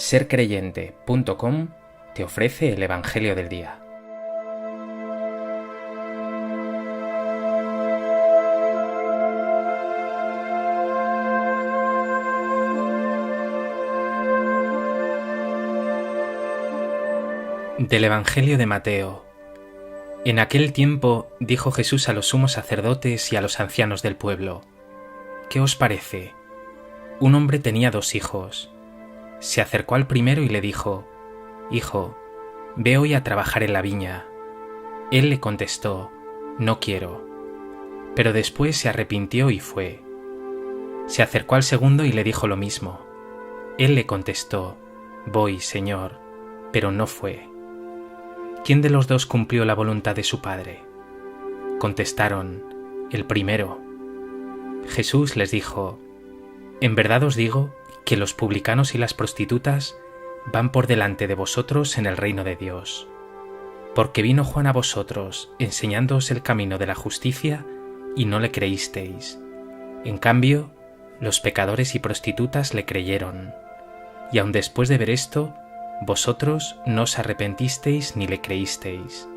Sercreyente.com te ofrece el Evangelio del Día. Del Evangelio de Mateo. En aquel tiempo dijo Jesús a los sumos sacerdotes y a los ancianos del pueblo: ¿Qué os parece? Un hombre tenía 2 hijos. Se acercó al primero y le dijo: Hijo, ve hoy a trabajar en la viña. Él le contestó: No quiero. Pero después se arrepintió y fue. Se acercó al segundo y le dijo lo mismo. Él le contestó: Voy, Señor, pero no fue. ¿Quién de los 2 cumplió la voluntad de su padre? Contestaron: el primero. Jesús les dijo: En verdad os digo que los publicanos y las prostitutas van por delante de vosotros en el reino de Dios. Porque vino Juan a vosotros enseñándoos el camino de la justicia y no le creísteis. En cambio, los pecadores y prostitutas le creyeron. Y aun después de ver esto, vosotros no os arrepentisteis ni le creísteis.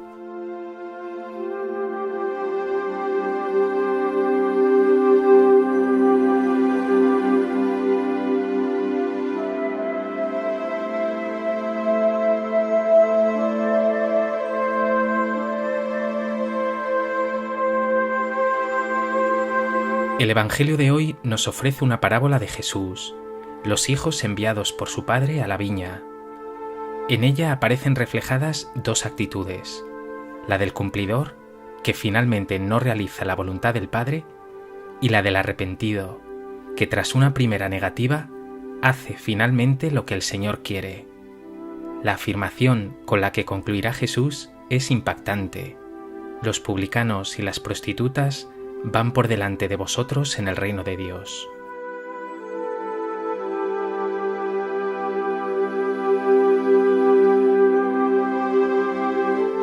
El Evangelio de hoy nos ofrece una parábola de Jesús, los hijos enviados por su padre a la viña. En ella aparecen reflejadas 2 actitudes: la del cumplidor, que finalmente no realiza la voluntad del Padre, y la del arrepentido, que tras una primera negativa, hace finalmente lo que el Señor quiere. La afirmación con la que concluirá Jesús es impactante: los publicanos y las prostitutas van por delante de vosotros en el reino de Dios.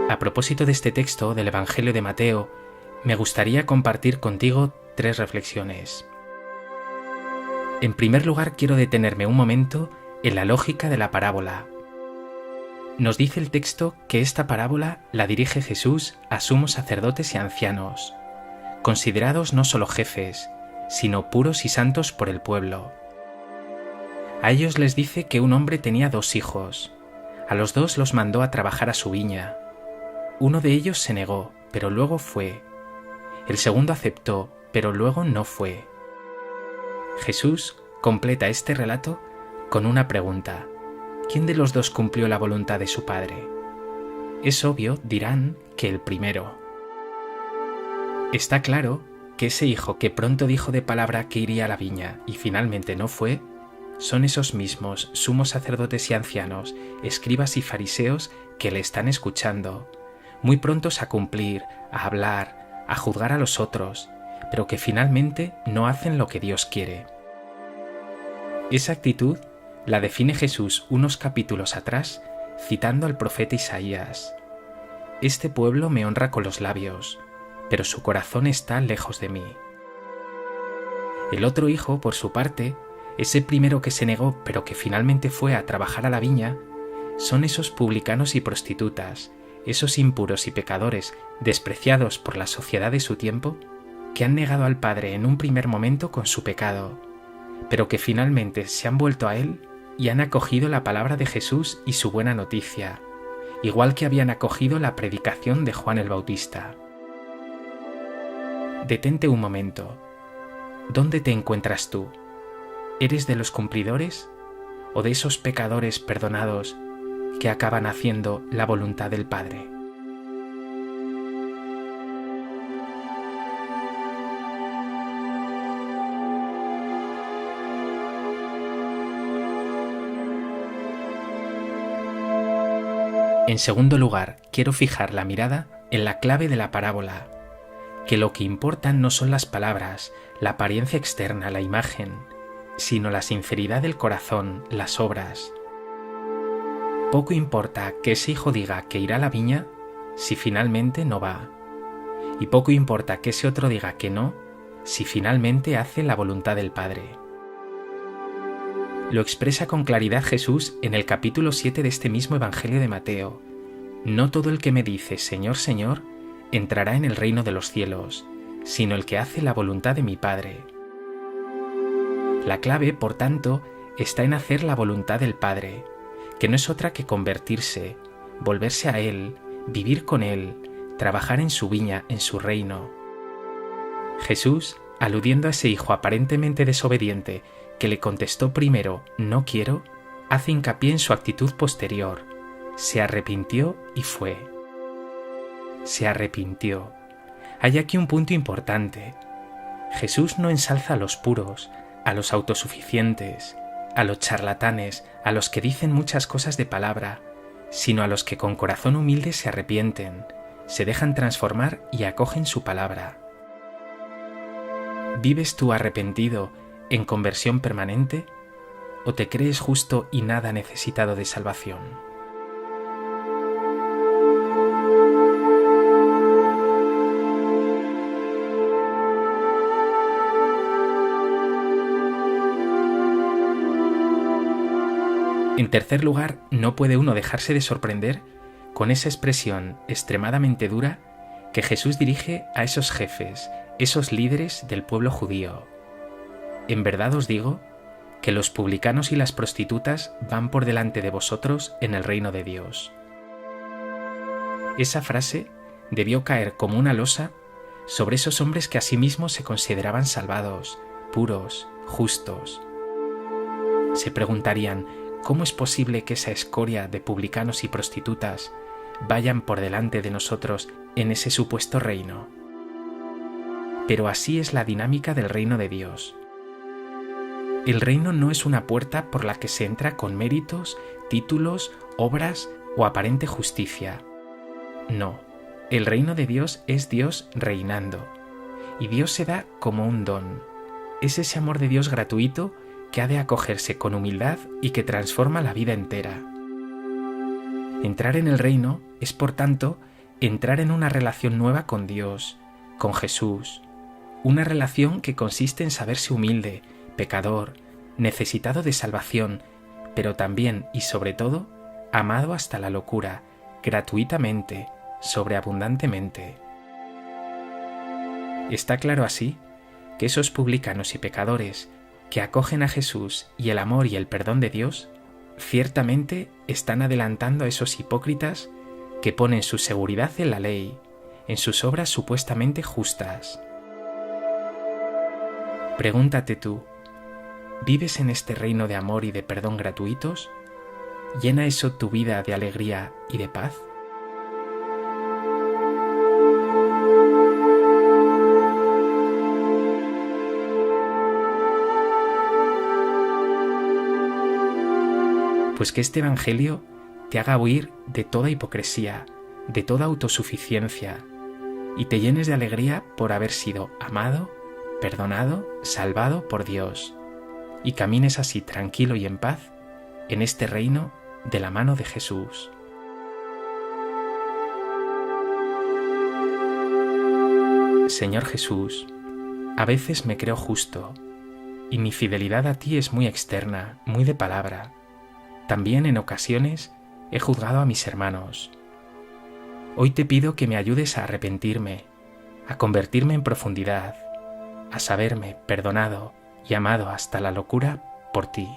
A propósito de este texto del Evangelio de Mateo, me gustaría compartir contigo 3 reflexiones. En primer lugar, quiero detenerme un momento en la lógica de la parábola. Nos dice el texto que esta parábola la dirige Jesús a sumos sacerdotes y ancianos, considerados no solo jefes, sino puros y santos por el pueblo. A ellos les dice que un hombre tenía 2 hijos. A los 2 los mandó a trabajar a su viña. Uno de ellos se negó, pero luego fue. El segundo aceptó, pero luego no fue. Jesús completa este relato con una pregunta: ¿quién de los 2 cumplió la voluntad de su padre? Es obvio, dirán, que el primero. Está claro que ese hijo que pronto dijo de palabra que iría a la viña y finalmente no fue, son esos mismos sumos sacerdotes y ancianos, escribas y fariseos que le están escuchando, muy prontos a cumplir, a hablar, a juzgar a los otros, pero que finalmente no hacen lo que Dios quiere. Esa actitud la define Jesús unos capítulos atrás, citando al profeta Isaías: Este pueblo me honra con los labios, pero su corazón está lejos de mí. El otro hijo, por su parte, ese primero que se negó pero que finalmente fue a trabajar a la viña, son esos publicanos y prostitutas, esos impuros y pecadores despreciados por la sociedad de su tiempo, que han negado al Padre en un primer momento con su pecado, pero que finalmente se han vuelto a Él y han acogido la palabra de Jesús y su buena noticia, igual que habían acogido la predicación de Juan el Bautista. Detente un momento. ¿Dónde te encuentras tú? ¿Eres de los cumplidores o de esos pecadores perdonados que acaban haciendo la voluntad del Padre? En segundo lugar, quiero fijar la mirada en la clave de la parábola: que lo que importan no son las palabras, la apariencia externa, la imagen, sino la sinceridad del corazón, las obras. Poco importa que ese hijo diga que irá a la viña si finalmente no va, y poco importa que ese otro diga que no si finalmente hace la voluntad del Padre. Lo expresa con claridad Jesús en el capítulo 7 de este mismo Evangelio de Mateo. No todo el que me dice Señor, Señor, entrará en el reino de los cielos, sino el que hace la voluntad de mi Padre. La clave, por tanto, está en hacer la voluntad del Padre, que no es otra que convertirse, volverse a Él, vivir con Él, trabajar en su viña, en su reino. Jesús, aludiendo a ese hijo aparentemente desobediente que le contestó primero no quiero, hace hincapié en su actitud posterior. Se arrepintió y fue. Se arrepintió. Hay aquí un punto importante. Jesús no ensalza a los puros, a los autosuficientes, a los charlatanes, a los que dicen muchas cosas de palabra, sino a los que con corazón humilde se arrepienten, se dejan transformar y acogen su palabra. ¿Vives tú arrepentido, en conversión permanente, o te crees justo y nada necesitado de salvación? En tercer lugar, no puede uno dejarse de sorprender con esa expresión extremadamente dura que Jesús dirige a esos jefes, esos líderes del pueblo judío. En verdad os digo que los publicanos y las prostitutas van por delante de vosotros en el reino de Dios. Esa frase debió caer como una losa sobre esos hombres que a sí mismos se consideraban salvados, puros, justos. Se preguntarían, ¿cómo es posible que esa escoria de publicanos y prostitutas vayan por delante de nosotros en ese supuesto reino? Pero así es la dinámica del reino de Dios. El reino no es una puerta por la que se entra con méritos, títulos, obras o aparente justicia. No, el reino de Dios es Dios reinando, y Dios se da como un don. Es ese amor de Dios gratuito que ha de acogerse con humildad y que transforma la vida entera. Entrar en el reino es, por tanto, entrar en una relación nueva con Dios, con Jesús, una relación que consiste en saberse humilde, pecador, necesitado de salvación, pero también y sobre todo, amado hasta la locura, gratuitamente, sobreabundantemente. Está claro así que esos publicanos y pecadores que acogen a Jesús y el amor y el perdón de Dios, ciertamente están adelantando a esos hipócritas que ponen su seguridad en la ley, en sus obras supuestamente justas. Pregúntate tú, ¿vives en este reino de amor y de perdón gratuitos? ¿Llena eso tu vida de alegría y de paz? Pues que este Evangelio te haga huir de toda hipocresía, de toda autosuficiencia, y te llenes de alegría por haber sido amado, perdonado, salvado por Dios, y camines así tranquilo y en paz en este reino de la mano de Jesús. Señor Jesús, a veces me creo justo, y mi fidelidad a ti es muy externa, muy de palabra. También en ocasiones he juzgado a mis hermanos. Hoy te pido que me ayudes a arrepentirme, a convertirme en profundidad, a saberme perdonado y amado hasta la locura por ti.